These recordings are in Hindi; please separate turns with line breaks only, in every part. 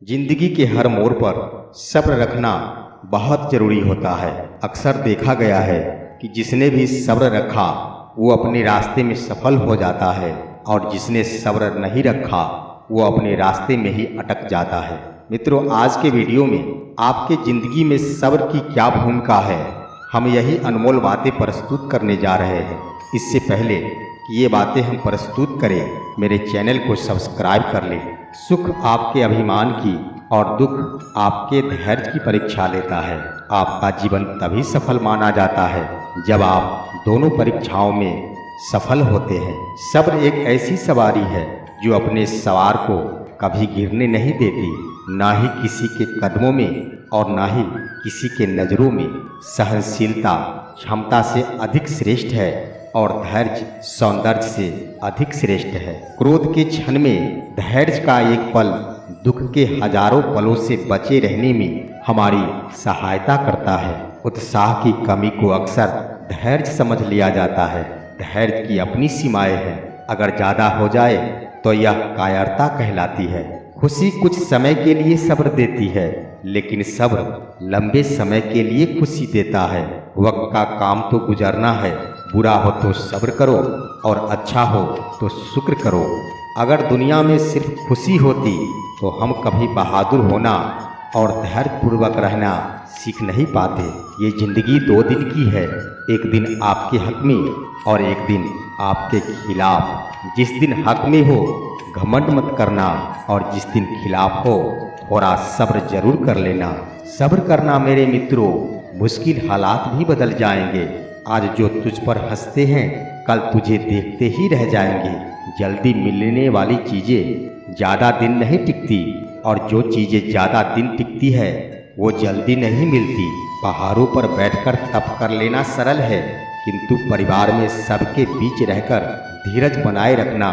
जिंदगी के हर मोड़ पर सब्र रखना बहुत जरूरी होता है। अक्सर देखा गया है कि जिसने भी सब्र रखा वो अपने रास्ते में सफल हो जाता है और जिसने सब्र नहीं रखा वो अपने रास्ते में ही अटक जाता है। मित्रों, आज के वीडियो में आपके ज़िंदगी में सब्र की क्या भूमिका है, हम यही अनमोल बातें प्रस्तुत करने जा रहे हैं। इससे पहले कि ये बातें हम प्रस्तुत करें, मेरे चैनल को सब्सक्राइब कर लें। सुख आपके अभिमान की और दुख आपके धैर्य की परीक्षा लेता है। आपका जीवन तभी सफल माना जाता है जब आप दोनों परीक्षाओं में सफल होते हैं। सब्र एक ऐसी सवारी है जो अपने सवार को कभी गिरने नहीं देती, ना ही किसी के कदमों में और ना ही किसी के नज़रों में। सहनशीलता क्षमता से अधिक श्रेष्ठ है और धैर्य सौंदर्य से अधिक श्रेष्ठ है। क्रोध के क्षण में धैर्य का एक पल दुख के हजारों पलों से बचे रहने में हमारी सहायता करता है। उत्साह की कमी को अक्सर धैर्य समझ लिया जाता है। धैर्य की अपनी सीमाएं हैं, अगर ज़्यादा हो जाए तो यह कायरता कहलाती है। खुशी कुछ समय के लिए सब्र देती है, लेकिन सब्र लंबे समय के लिए खुशी देता है। वक्त का काम तो गुजरना है, बुरा हो तो सब्र करो और अच्छा हो तो शुक्र करो। अगर दुनिया में सिर्फ खुशी होती तो हम कभी बहादुर होना और धैर्यपूर्वक रहना सीख नहीं पाते। ये जिंदगी 2 दिन की है, एक दिन आपके हक में और एक दिन आपके खिलाफ। जिस दिन हक में हो घमंड मत करना और जिस दिन खिलाफ हो थोड़ा सब्र जरूर कर लेना। सब्र करना मेरे मित्रों, मुश्किल हालात भी बदल जाएंगे। आज जो तुझ पर हंसते हैं कल तुझे देखते ही रह जाएंगे। जल्दी मिलने वाली चीज़ें ज़्यादा दिन नहीं टिकती और जो चीज़ें ज़्यादा दिन टिकती है वो जल्दी नहीं मिलती। पहाड़ों पर बैठकर तप कर लेना सरल है, किंतु परिवार में सबके बीच रहकर धीरज बनाए रखना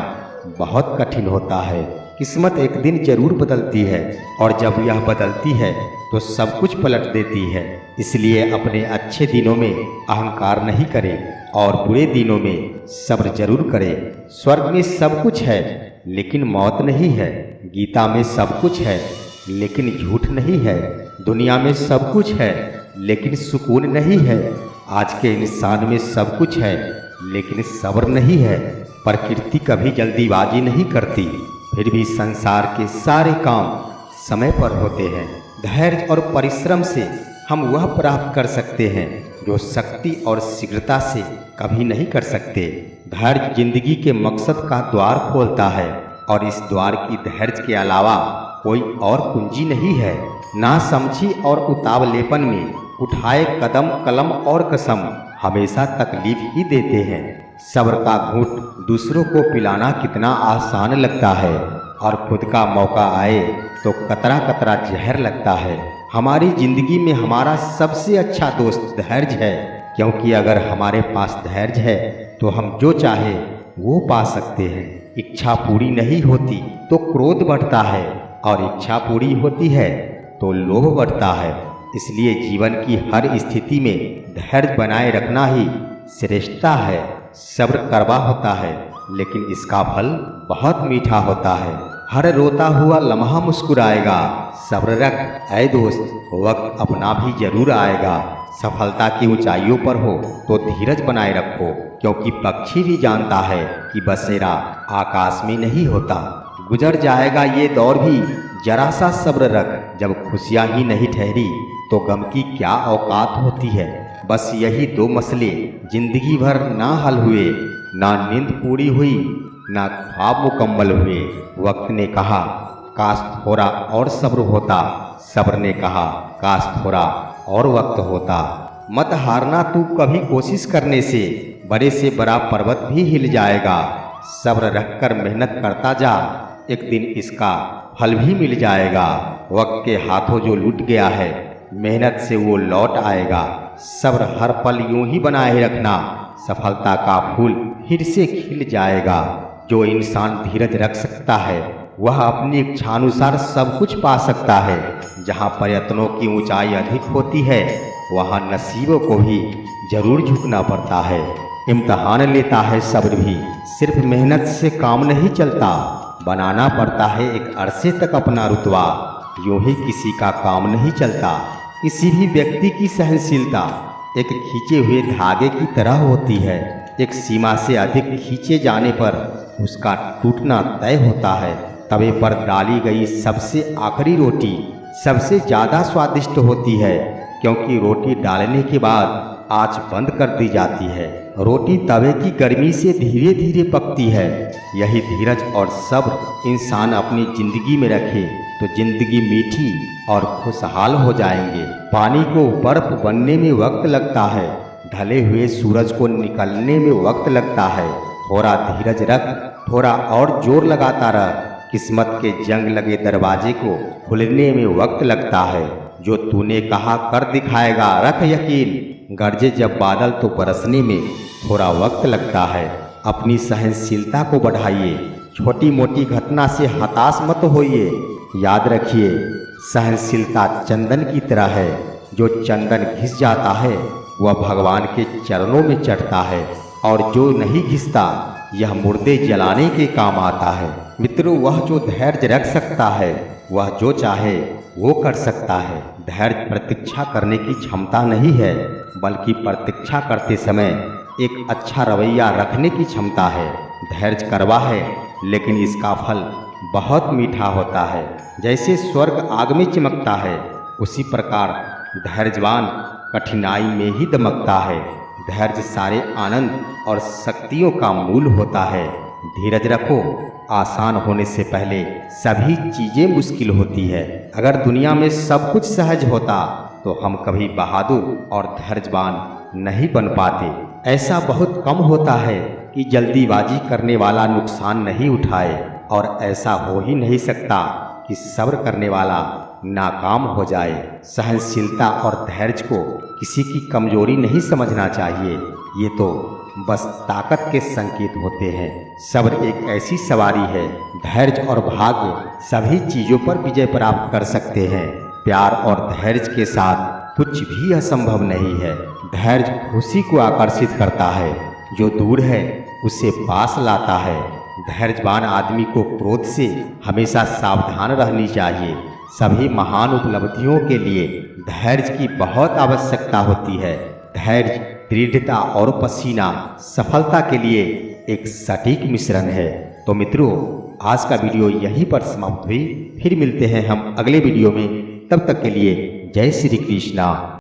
बहुत कठिन होता है। किस्मत एक दिन जरूर बदलती है और जब यह बदलती है तो सब कुछ पलट देती है। इसलिए अपने अच्छे दिनों में अहंकार नहीं करें और बुरे दिनों में सब्र जरूर करें। स्वर्ग में सब कुछ है लेकिन मौत नहीं है। गीता में सब कुछ है लेकिन झूठ नहीं है। दुनिया में सब कुछ है लेकिन सुकून नहीं है। आज के इंसान में सब कुछ है लेकिन सब्र नहीं है। प्रकृति कभी जल्दीबाजी नहीं करती, फिर भी संसार के सारे काम समय पर होते हैं। धैर्य और परिश्रम से हम वह प्राप्त कर सकते हैं जो शक्ति और शीघ्रता से कभी नहीं कर सकते। धैर्य जिंदगी के मकसद का द्वार खोलता है और इस द्वार की धैर्य के अलावा कोई और कुंजी नहीं है। ना समझी और उतावलेपन में उठाए कदम कलम और कसम हमेशा तकलीफ ही देते हैं। सब्र का घूंट दूसरों को पिलाना कितना आसान लगता है और खुद का मौका आए तो कतरा कतरा जहर लगता है। हमारी जिंदगी में हमारा सबसे अच्छा दोस्त धैर्य है, क्योंकि अगर हमारे पास धैर्य है तो हम जो चाहे वो पा सकते हैं। इच्छा पूरी नहीं होती तो क्रोध बढ़ता है और इच्छा पूरी होती है तो लोभ बढ़ता है। इसलिए जीवन की हर स्थिति में धैर्य बनाए रखना ही श्रेष्ठता है। सब्र कड़वा होता है लेकिन इसका फल बहुत मीठा होता है। हर रोता हुआ लम्हा मुस्कुराएगा। सब्र रख ऐ दोस्त, वक्त अपना भी जरूर आएगा। सफलता की ऊंचाइयों पर हो तो धीरज बनाए रखो, क्योंकि पक्षी भी जानता है कि बसेरा आकाश में नहीं होता। गुजर जाएगा ये दौर भी, जरा सा सब्र रख। जब खुशियाँ ही नहीं ठहरी तो गम की क्या औकात होती है। बस यही 2 मसले जिंदगी भर ना हल हुए, ना नींद पूरी हुई ना ख्वाब मुकम्मल हुए। वक्त ने कहा काश थोड़ा और सब्र होता, सब्र ने कहा काश थोड़ा और वक्त होता। मत हारना तू कभी कोशिश करने से, बड़े से बड़ा पर्वत भी हिल जाएगा। सब्र रखकर मेहनत करता जा, एक दिन इसका फल भी मिल जाएगा। वक्त के हाथों जो लूट गया है मेहनत से वो लौट आएगा। सब्र हर पल यूं ही बनाए रखना, सफलता का फूल फिर से खिल जाएगा। जो इंसान धीरज रख सकता है वह अपनी इच्छानुसार सब कुछ पा सकता है। जहाँ प्रयत्नों की ऊंचाई अधिक होती है वहाँ नसीबों को भी जरूर झुकना पड़ता है। इम्तिहान लेता है सब्र भी, सिर्फ मेहनत से काम नहीं चलता। बनाना पड़ता है एक अरसे तक अपना रुतबा, यूं ही किसी का काम नहीं चलता। किसी भी व्यक्ति की सहनशीलता एक खींचे हुए धागे की तरह होती है। एक सीमा से अधिक खींचे जाने पर उसका टूटना तय होता है। तवे पर डाली गई सबसे आखिरी रोटी सबसे ज़्यादा स्वादिष्ट होती है, क्योंकि रोटी डालने के बाद आंच बंद कर दी जाती है। रोटी तवे की गर्मी से धीरे धीरे पकती है। यही धीरज और सब्र इंसान अपनी जिंदगी में रखे तो जिंदगी मीठी और खुशहाल हो जाएंगे। पानी को बर्फ बनने में वक्त लगता है, ढले हुए सूरज को निकलने में वक्त लगता है। थोड़ा धीरज रख, थोड़ा और जोर लगाता रह। किस्मत के जंग लगे दरवाजे को खुलने में वक्त लगता है। जो तूने कहा कर दिखाएगा, रख यकीन। गरजे जब बादल तो बरसने में थोड़ा वक्त लगता है। अपनी सहनशीलता को बढ़ाइए, छोटी मोटी घटना से हताश मत होइए। याद रखिए, सहनशीलता चंदन की तरह है। जो चंदन घिस जाता है वह भगवान के चरणों में चढ़ता है, और जो नहीं घिसता यह मुर्दे जलाने के काम आता है। मित्रों, वह जो धैर्य रख सकता है वह जो चाहे वो कर सकता है। धैर्य प्रतीक्षा करने की क्षमता नहीं है, बल्कि प्रतीक्षा करते समय एक अच्छा रवैया रखने की क्षमता है। धैर्य कड़वा है, लेकिन इसका फल बहुत मीठा होता है। जैसे स्वर्ग आग में चिमकता है, उसी प्रकार धैर्यवान कठिनाई में ही दमकता है। धैर्य सारे आनंद और शक्तियों का मूल होता है। धीरज रखो, आसान होने से पहले सभी चीजें मुश्किल होती है। अगर दुनिया में सब कुछ सहज होता तो हम कभी बहादुर और धैर्यवान नहीं बन पाते। ऐसा बहुत कम होता है कि जल्दीबाजी करने वाला नुकसान नहीं उठाए, और ऐसा हो ही नहीं सकता कि सब्र करने वाला नाकाम हो जाए। सहनशीलता और धैर्य को किसी की कमजोरी नहीं समझना चाहिए, ये तो बस ताकत के संकेत होते हैं। सब्र एक ऐसी सवारी है, धैर्य और भाग्य सभी चीजों पर विजय प्राप्त कर सकते हैं। प्यार और धैर्य के साथ कुछ भी असंभव नहीं है। धैर्य खुशी को आकर्षित करता है, जो दूर है उसे पास लाता है। धैर्यवान आदमी को क्रोध से हमेशा सावधान रहनी चाहिए। सभी महान उपलब्धियों के लिए धैर्य की बहुत आवश्यकता होती है। धैर्य, दृढ़ता और पसीना सफलता के लिए एक सटीक मिश्रण है। तो मित्रों, आज का वीडियो यहीं पर समाप्त हुई। फिर मिलते हैं हम अगले वीडियो में। तब तक के लिए जय श्री कृष्णा।